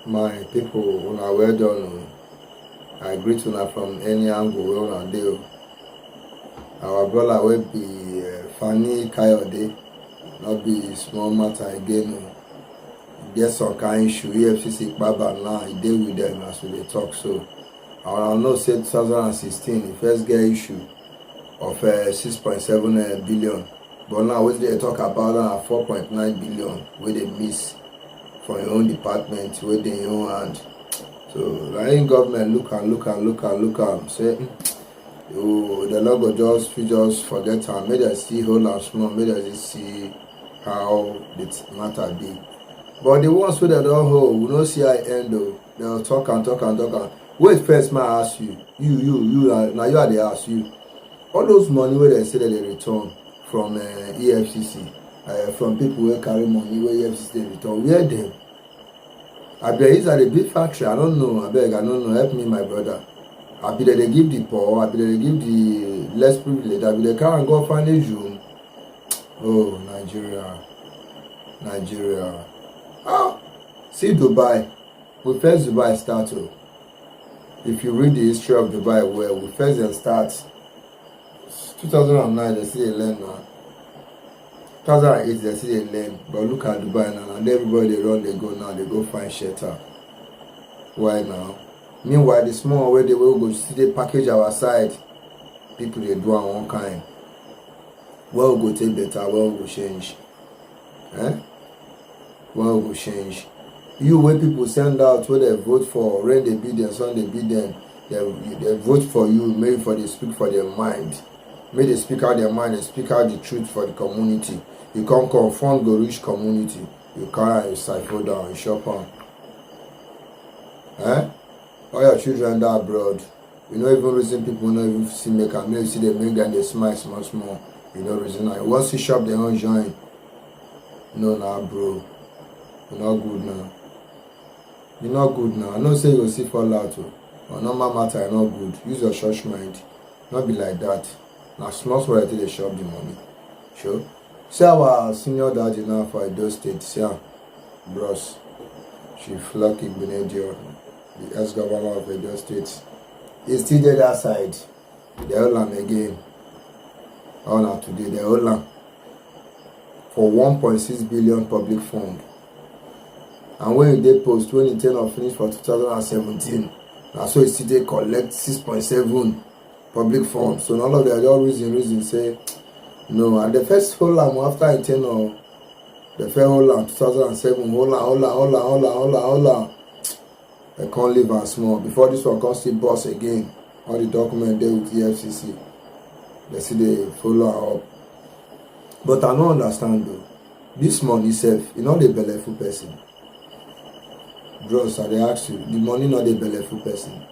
My people, una well done. I greet una from any angle wey una dey. Our brother will be Fani Kayode, not be small matter again. Get some kind issue. EFCC Baba now, he dey with them as we talk. So I know say 2016, the first get issue of 6.7 billion. But now what they talk about now 4.9 billion where they miss from your own department, where they own hand. So I think government look and say, oh, the logo just forget and make them see whole and small, make them see how the matter be. But the ones who they don't hold, we don't see how end though. They'll talk and wait first, man, I ask you. Now you are the ask you. All those money where they say that they return from EFCC, from people who carry money where EFCC they return, where them? I beg, is that a big factory? I don't know. I beg, I don't know. Help me, my brother. I be that they give the poor, I be that they give the less privileged, I be they can't go find a room. Oh, Nigeria. Ah, see Dubai. We first Dubai start. If you read the history of Dubai, well, we first then start. 2009, they see a learn now. 2008, they see a learn. But look at Dubai now, and everybody they run, they go now, they go find shelter. Why now? Meanwhile, the small way they will go see the package our side. People they do on one kind. Well go take better, well go change. Well go change. You where people send out where they vote for, rain they beat them, sun they beat them, they vote for you, maybe for they speak for their mind. May they speak out their mind and speak out the truth for the community. You can't confront the rich community. You carry and cipher down and shop on. All your children that abroad. You know even reason people not even see make and maybe see them make and they smile small. You know reason now. Once you shop they don't join. No nah bro. You're not good now. You're not good now. I know say you see fall out too. But normal matter you're not good. Use your church mind. Not be like that. Now small until they shop the money. Sure. See our senior daddy now for Edo State. See bros. Chief Lucky Benedio, the ex-governor of Edo State. He's still there that side. They hold on again. All now today, they hold on for 1.6 billion public fund. And when you did post, when you turn off finish for 2017, now so you still they collect 6.7 public fund. So none of them all reason say no. And the first hold on after I turn off, the first hold on 2007, hold on. I can't live and small. Before this one comes to boss again. All the document there with the FCC. They see they follow up. But I don't understand though. This money self, you know the bellyful person. Bros, I they ask you, the money not the bellyful person.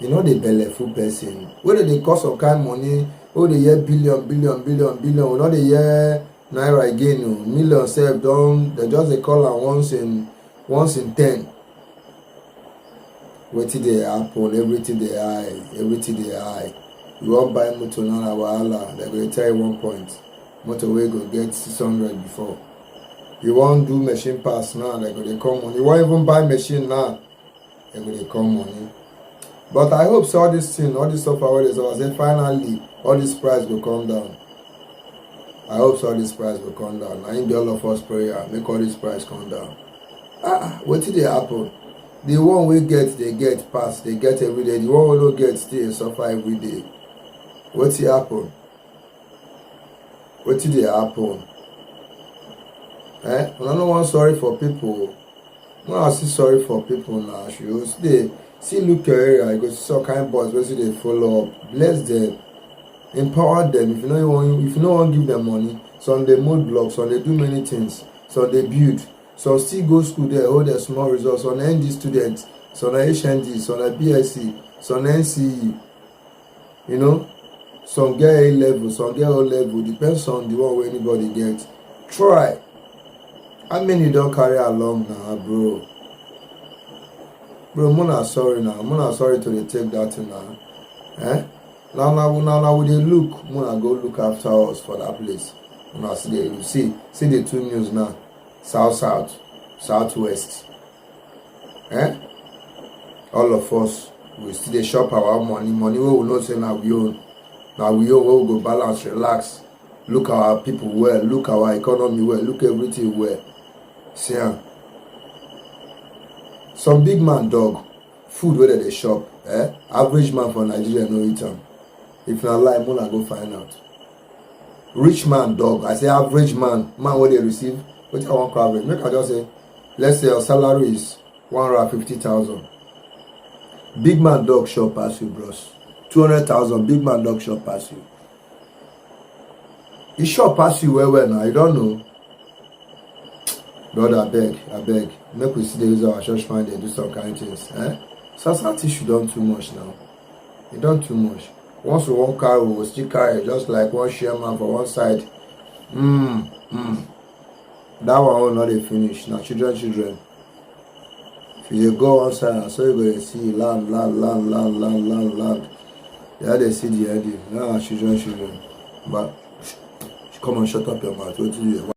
You know the bellyful person. Whether they cost some kind of money, oh they hear billion. We know they hear naira again, no. Million self don't they just they call am once in 10. Wetin dey happen, everything they high. You won't buy motor now, wahala. They go tell you 1 point. Motorway go get 600 before. You won't do machine pass now, they go they come money. You won't even buy machine now, they go they come money. But I hope so all this thing, all this stuff already, so I say finally all this price will come down. I hope so all this price will come down. I need all of us prayer, make all this price come down. What did they happen? The one we get, they get pass, they get every day. The one we don't get, still suffer every day. What did happen? What did they happen? I don't want sorry for people. No, I see sorry for people now. They see look your area, you go see some kind of boys, where see they follow up. Bless them, empower them. If you know want give them money, some they mold blocks, some they do many things, some they build. Some still go school there, hold their small results. Some ND students, some HND, some BSc, some NCE. You know, some get A level, some get O level. Depends on the one where anybody gets. Try. How many don't carry along now, bro? Bro, Mona sorry now. Mona sorry to they take that now. Now we dey look. Mona go look after us for that place. Mona see the two news now. South, southwest. Eh? All of us, we still dey shop our money wey we know say na we own wey we go balance, relax, look our people well, look our economy well, look everything well. See am. Some big man dog, food wey dem dey chop, average man for Nigeria no eat am. If na lie, una go find out. Rich man dog, I say average man wey dey receive, wetin I wan call average? Make I just say, let's say your salary is 150,000. Big man dog chop pass you, bros. 200,000, big man dog chop pass you. E chop pass you well now, you don't know. Brother, abeg, make we still dey use our church mind dey do some kind things. Society should don too much now. E don too much. Once we wan carry, we go still carry just like one chairman for one side. That one will not dey finish. Na children. If you go one side and so you go dey see land. Yeah, they see the ending. Now children. But come on, shut up your mouth. What do you?